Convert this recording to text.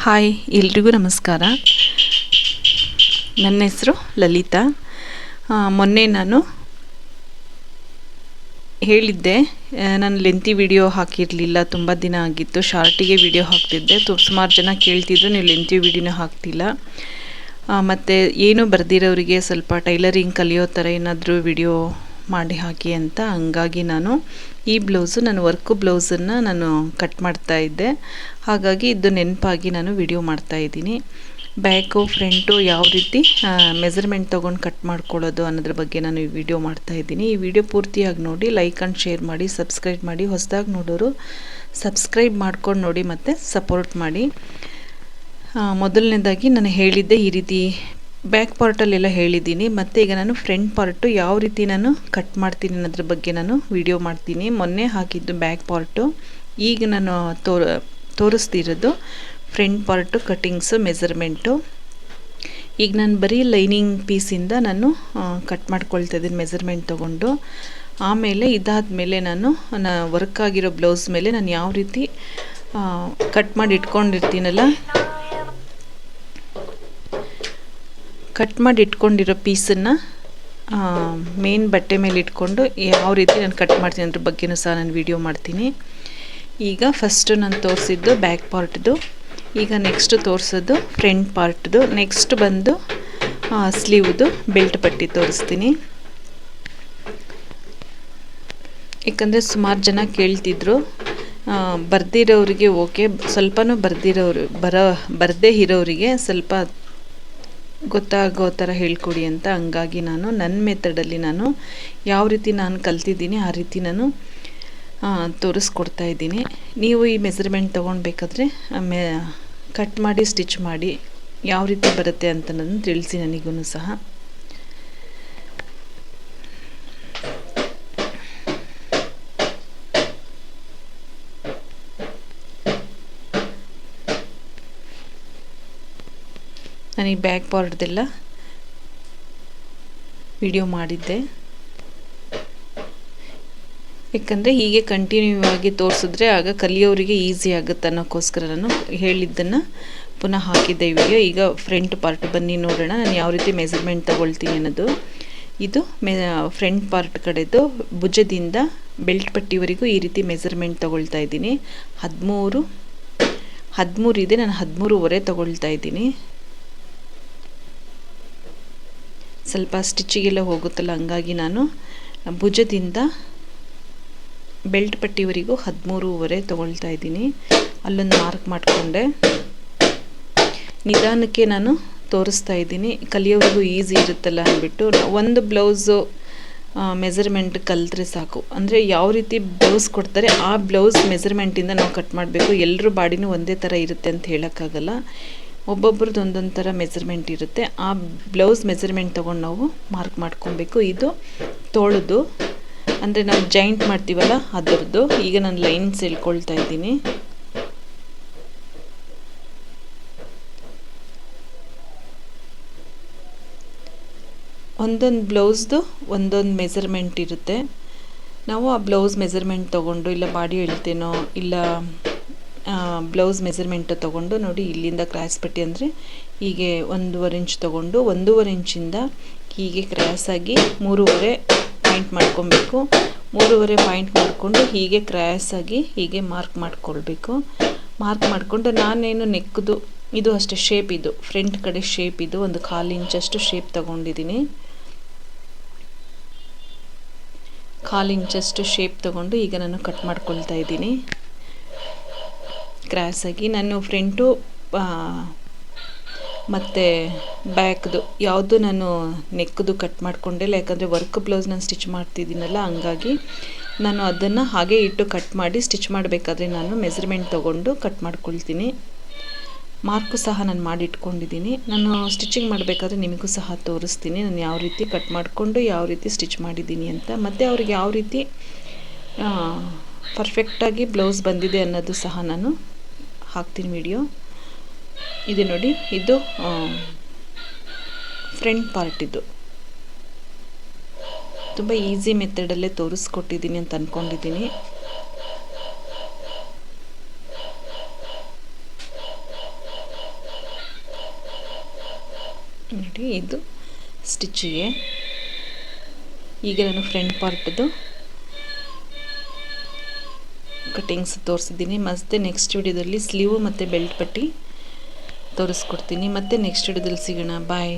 Hi ಎಲ್ರಿಗೂ ನಮಸ್ಕಾರ. ನನ್ನ ಹೆಸರು ಲಲಿತಾ. ಮೊನ್ನೆ ನಾನು ಹೇಳಿದ್ದೆ, ನಾನು ಲೆಂತಿ ವಿಡಿಯೋ ಹಾಕಿರಲಿಲ್ಲ, ತುಂಬ ದಿನ ಆಗಿತ್ತು. ಶಾರ್ಟಿಗೆ ವಿಡಿಯೋ ಹಾಕ್ತಿದ್ದೆ. ಸುಮಾರು ಜನ ಕೇಳ್ತಿದ್ರು, ನೀವು ಲೆಂತಿ ವಿಡಿಯೋನ ಹಾಕ್ತಿಲ್ಲ. ಮತ್ತು ಏನು ಬರ್ದಿರೋರಿಗೆ ಸ್ವಲ್ಪ ಟೈಲರಿಂಗ್ ಕಲಿಯೋ ಥರ ಏನಾದರೂ ವಿಡಿಯೋ ಮಾಡಿ ಹಾಕಿ ಅಂತ. ಹಂಗಾಗಿ ನಾನು ಈ ಬ್ಲೌಸು, ನಾನು ವರ್ಕು ಬ್ಲೌಸನ್ನು ನಾನು ಕಟ್ ಮಾಡ್ತಾ ಇದ್ದೆ. ಹಾಗಾಗಿ ಇದು ನೆನಪಾಗಿ ನಾನು ವಿಡಿಯೋ ಮಾಡ್ತಾಯಿದ್ದೀನಿ. ಬ್ಯಾಕು ಫ್ರಂಟು ಯಾವ ರೀತಿ ಮೆಜರ್ಮೆಂಟ್ ತೊಗೊಂಡು ಕಟ್ ಮಾಡ್ಕೊಳ್ಳೋದು ಅನ್ನೋದ್ರ ಬಗ್ಗೆ ನಾನು ಈ ವಿಡಿಯೋ ಮಾಡ್ತಾಯಿದ್ದೀನಿ. ಈ ವಿಡಿಯೋ ಪೂರ್ತಿಯಾಗಿ ನೋಡಿ, ಲೈಕ್ ಆ್ಯಂಡ್ ಶೇರ್ ಮಾಡಿ, ಸಬ್ಸ್ಕ್ರೈಬ್ ಮಾಡಿ. ಹೊಸದಾಗಿ ನೋಡೋರು ಸಬ್ಸ್ಕ್ರೈಬ್ ಮಾಡ್ಕೊಂಡು ನೋಡಿ ಮತ್ತು ಸಪೋರ್ಟ್ ಮಾಡಿ. ಮೊದಲನೇದಾಗಿ ನಾನು ಹೇಳಿದ್ದೆ ಈ ರೀತಿ ಬ್ಯಾಕ್ ಪಾರ್ಟಲ್ಲೆಲ್ಲ ಹೇಳಿದ್ದೀನಿ. ಮತ್ತು ಈಗ ನಾನು ಫ್ರಂಟ್ ಪಾರ್ಟು ಯಾವ ರೀತಿ ನಾನು ಕಟ್ ಮಾಡ್ತೀನಿ ಅನ್ನೋದ್ರ ಬಗ್ಗೆ ನಾನು ವಿಡಿಯೋ ಮಾಡ್ತೀನಿ. ಮೊನ್ನೆ ಹಾಕಿದ್ದು ಬ್ಯಾಕ್ ಪಾರ್ಟು, ಈಗ ನಾನು ತೋರಿಸ್ತಿರೋದು ಫ್ರಂಟ್ ಪಾರ್ಟು ಕಟ್ಟಿಂಗ್ಸು ಮೆಜರ್ಮೆಂಟು. ಈಗ ನಾನು ಬರೀ ಲೈನಿಂಗ್ ಪೀಸಿಂದ ನಾನು ಕಟ್ ಮಾಡ್ಕೊಳ್ತಾ ಇದ್ದೀನಿ ಮೆಜರ್ಮೆಂಟ್ ತೊಗೊಂಡು. ಆಮೇಲೆ ಇದಾದಮೇಲೆ ನಾನು ವರ್ಕ್ ಆಗಿರೋ ಬ್ಲೌಸ್ ಮೇಲೆ ನಾನು ಯಾವ ರೀತಿ ಕಟ್ ಮಾಡಿ ಇಟ್ಕೊಂಡಿರ್ತೀನಲ್ಲ, ಕಟ್ ಮಾಡಿ ಇಟ್ಕೊಂಡಿರೋ ಪೀಸನ್ನು ಮೇನ್ ಬಟ್ಟೆ ಮೇಲೆ ಇಟ್ಕೊಂಡು ಯಾವ ರೀತಿ ನಾನು ಕಟ್ ಮಾಡ್ತೀನಿ ಅದ್ರ ಬಗ್ಗೆನೂ ಸಹ ನಾನು ವಿಡಿಯೋ ಮಾಡ್ತೀನಿ. ಈಗ ಫಸ್ಟು ನಾನು ತೋರಿಸಿದ್ದು ಬ್ಯಾಕ್ ಪಾರ್ಟ್ದು, ಈಗ ನೆಕ್ಸ್ಟು ತೋರಿಸೋದು ಫ್ರಂಟ್ ಪಾರ್ಟ್ದು, ನೆಕ್ಸ್ಟ್ ಬಂದು ಸ್ಲೀವ್ದು ಬೆಲ್ಟ್ ಪಟ್ಟಿ ತೋರಿಸ್ತೀನಿ. ಏಕೆಂದರೆ ಸುಮಾರು ಜನ ಕೇಳ್ತಿದ್ರು, ಬರ್ದಿರೋರಿಗೆ ಓಕೆ, ಸ್ವಲ್ಪನೂ ಬರದೇ ಇರೋರಿಗೆ ಸ್ವಲ್ಪ ಗೊತ್ತಾಗೋ ಥರ ಹೇಳ್ಕೊಡಿ ಅಂತ. ಹಂಗಾಗಿ ನಾನು ನನ್ನ ಮೆಥಡಲ್ಲಿ ನಾನು ಯಾವ ರೀತಿ ನಾನು ಕಲ್ತಿದ್ದೀನಿ ಆ ರೀತಿ ನಾನು ತೋರಿಸ್ಕೊಡ್ತಾ ಇದ್ದೀನಿ. ನೀವು ಈ ಮೆಜರ್ಮೆಂಟ್ ತೊಗೊಳ್ಬೇಕಾದ್ರೆ ಕಟ್ ಮಾಡಿ ಸ್ಟಿಚ್ ಮಾಡಿ ಯಾವ ರೀತಿ ಬರುತ್ತೆ ಅಂತ ನಾನು ತಿಳಿಸಿ ನನಗೂ ಸಹ. ನಾನು ಈ ಬ್ಯಾಕ್ ಪಾರ್ಟ್ದೆಲ್ಲ ವಿಡಿಯೋ ಮಾಡಿದ್ದೆ. ಯಾಕಂದರೆ ಹೀಗೆ ಕಂಟಿನ್ಯೂ ಆಗಿ ತೋರಿಸಿದ್ರೆ ಆಗ ಕಲಿಯೋರಿಗೆ ಈಸಿ ಆಗುತ್ತೆ ಅನ್ನೋಕ್ಕೋಸ್ಕರ ನಾನು ಹೇಳಿದ್ದನ್ನು ಪುನಃ ಹಾಕಿದ್ದೆ ವಿಡಿಯೋ. ಈಗ ಫ್ರಂಟ್ ಪಾರ್ಟ್ ಬನ್ನಿ ನೋಡೋಣ ನಾನು ಯಾವ ರೀತಿ ಮೆಜರ್ಮೆಂಟ್ ತೊಗೊಳ್ತೀನಿ ಅನ್ನೋದು. ಇದು ಫ್ರಂಟ್ ಪಾರ್ಟ್ ಕಡೆದು ಭುಜದಿಂದ ಬೆಲ್ಟ್ ಪಟ್ಟಿವರೆಗೂ ಈ ರೀತಿ ಮೆಜರ್ಮೆಂಟ್ ತೊಗೊಳ್ತಾ ಇದ್ದೀನಿ. 13 ಇದೆ, ನಾನು 13.5 ತೊಗೊಳ್ತಾ ಇದ್ದೀನಿ. ಸ್ವಲ್ಪ ಸ್ಟಿಚಿಗೆಲ್ಲ ಹೋಗುತ್ತಲ್ಲ, ಹಂಗಾಗಿ ನಾನು ಭುಜದಿಂದ ಬೆಲ್ಟ್ ಪಟ್ಟಿವರೆಗೂ 13.5 ತೊಗೊಳ್ತಾ ಇದ್ದೀನಿ. ಅಲ್ಲೊಂದು ಮಾರ್ಕ್ ಮಾಡಿಕೊಂಡೆ. ನಿಧಾನಕ್ಕೆ ನಾನು ತೋರಿಸ್ತಾ ಇದ್ದೀನಿ, ಕಲಿಯೋರಿಗೂ ಈಸಿ ಇರುತ್ತಲ್ಲ ಅಂದ್ಬಿಟ್ಟು. ಒಂದು ಬ್ಲೌಸು ಮೆಜರ್ಮೆಂಟ್ ಕಲಿತ್ರೆ ಸಾಕು. ಅಂದರೆ ಯಾವ ರೀತಿ ಬ್ಲೌಸ್ ಕೊಡ್ತಾರೆ ಆ ಬ್ಲೌಸ್ ಮೆಜರ್ಮೆಂಟಿಂದ ನಾವು ಕಟ್ ಮಾಡಬೇಕು. ಎಲ್ಲರೂ ಬಾಡಿನೂ ಒಂದೇ ಥರ ಇರುತ್ತೆ ಅಂತ ಹೇಳೋಕ್ಕಾಗಲ್ಲ. ಒಬ್ಬೊಬ್ರದ್ದು ಒಂದೊಂದು ಥರ ಮೆಜರ್ಮೆಂಟ್ ಇರುತ್ತೆ. ಆ ಬ್ಲೌಸ್ ಮೆಜರ್ಮೆಂಟ್ ತೊಗೊಂಡು ನಾವು ಮಾರ್ಕ್ ಮಾಡ್ಕೊಬೇಕು. ಇದು ತೋಳದು, ಅಂದರೆ ನಾವು ಜಾಯಿಂಟ್ ಮಾಡ್ತೀವಲ್ಲ ಅದರದ್ದು. ಈಗ ನಾನು ಲೈನ್ಸ್ ಹೇಳ್ಕೊಳ್ತಾ ಇದ್ದೀನಿ. ಒಂದೊಂದು ಬ್ಲೌಸ್ದು ಒಂದೊಂದು ಮೆಜರ್ಮೆಂಟ್ ಇರುತ್ತೆ. ನಾವು ಆ ಬ್ಲೌಸ್ ಮೆಜರ್ಮೆಂಟ್ ತೊಗೊಂಡು, ಇಲ್ಲ ಬಾಡಿ ಹೇಳ್ತೇನೋ, ಇಲ್ಲ ಬ್ಲೌಸ್ ಮೆಜರ್ಮೆಂಟು ತೊಗೊಂಡು ನೋಡಿ, ಇಲ್ಲಿಂದ ಕ್ರಾಸ್ ಪಟ್ಟಿ ಅಂದರೆ ಹೀಗೆ 1.5 ಇಂಚ್ ತೊಗೊಂಡು 1.5 ಇಂಚಿಂದ ಹೀಗೆ ಕ್ರಾಸಾಗಿ 3.5 ಪಾಯಿಂಟ್ ಮಾಡ್ಕೊಬೇಕು. 3.5 ಪಾಯಿಂಟ್ ಮಾಡಿಕೊಂಡು ಹೀಗೆ ಕ್ರಾಸಾಗಿ ಹೀಗೆ ಮಾರ್ಕ್ ಮಾಡ್ಕೊಳ್ಬೇಕು. ಮಾರ್ಕ್ ಮಾಡಿಕೊಂಡು ನಾನೇನು ನೆಕ್ದು ಇದು ಅಷ್ಟೇ ಶೇಪ್, ಇದು ಫ್ರಂಟ್ ಕಡೆ ಶೇಪ್, ಇದು ಒಂದು 1/4 ಇಂಚಷ್ಟು ಶೇಪ್ ತೊಗೊಂಡಿದ್ದೀನಿ. 1/4 ಇಂಚಷ್ಟು ಶೇಪ್ ತೊಗೊಂಡು ಈಗ ನಾನು ಕಟ್ ಮಾಡ್ಕೊಳ್ತಾ ಇದ್ದೀನಿ ಕ್ರಾಸಾಗಿ. ನಾನು ಫ್ರಂಟು ಮತ್ತು ಬ್ಯಾಕ್ದು ಯಾವುದು ನಾನು ನೆಕ್ದು ಕಟ್ ಮಾಡ್ಕೊಂಡಿಲ್ಲ, ಯಾಕಂದರೆ ವರ್ಕ್ ಬ್ಲೌಸ್ ನಾನು ಸ್ಟಿಚ್ ಮಾಡ್ತಿದ್ದೀನಲ್ಲ, ಹಂಗಾಗಿ ನಾನು ಅದನ್ನು ಹಾಗೆ ಇಟ್ಟು ಕಟ್ ಮಾಡಿ ಸ್ಟಿಚ್ ಮಾಡಬೇಕಾದ್ರೆ ನಾನು ಮೆಜರ್ಮೆಂಟ್ ತೊಗೊಂಡು ಕಟ್ ಮಾಡ್ಕೊಳ್ತೀನಿ. ಮಾರ್ಕು ಸಹ ನಾನು ಮಾಡಿ ಇಟ್ಕೊಂಡಿದ್ದೀನಿ. ನಾನು ಸ್ಟಿಚಿಂಗ್ ಮಾಡಬೇಕಾದ್ರೆ ನಿಮಗೂ ಸಹ ತೋರಿಸ್ತೀನಿ ನಾನು ಯಾವ ರೀತಿ ಕಟ್ ಮಾಡಿಕೊಂಡು ಯಾವ ರೀತಿ ಸ್ಟಿಚ್ ಮಾಡಿದ್ದೀನಿ ಅಂತ. ಮತ್ತು ಅವ್ರಿಗೆ ಯಾವ ರೀತಿ ಪರ್ಫೆಕ್ಟಾಗಿ ಬ್ಲೌಸ್ ಬಂದಿದೆ ಅನ್ನೋದು ಸಹ ನಾನು ಹಾಕ್ತೀನಿ ವಿಡಿಯೋ. ಇದು ನೋಡಿ, ಇದು ಫ್ರಂಟ್ ಪಾರ್ಟ್. ಇದು ತುಂಬ ಈಸಿ ಮೆಥಡಲ್ಲೇ ತೋರಿಸ್ಕೊಟ್ಟಿದ್ದೀನಿ ಅಂತ ಅಂದ್ಕೊಂಡಿದ್ದೀನಿ. ನೋಡಿ ಇದು ಸ್ಟಿಚ್ಚಿಗೆ. ಈಗ ನಾನು ಫ್ರಂಟ್ ಪಾರ್ಟ್ದು ಕಟಿಂಗ್ಸ್ ತೋರಿಸಿದ್ದೀನಿ. ಮತ್ತೆ ನೆಕ್ಸ್ಟ್ ವಿಡಿಯೋದಲ್ಲಿ ಸ್ಲೀವ್ ಮತ್ತು ಬೆಲ್ಟ್ ಪಟ್ಟಿ ತೋರಿಸ್ಕೊಡ್ತೀನಿ. ಮತ್ತೆ ನೆಕ್ಸ್ಟ್ ವಿಡಿಯೋದಲ್ಲಿ ಸಿಗೋಣ. ಬಾಯ್.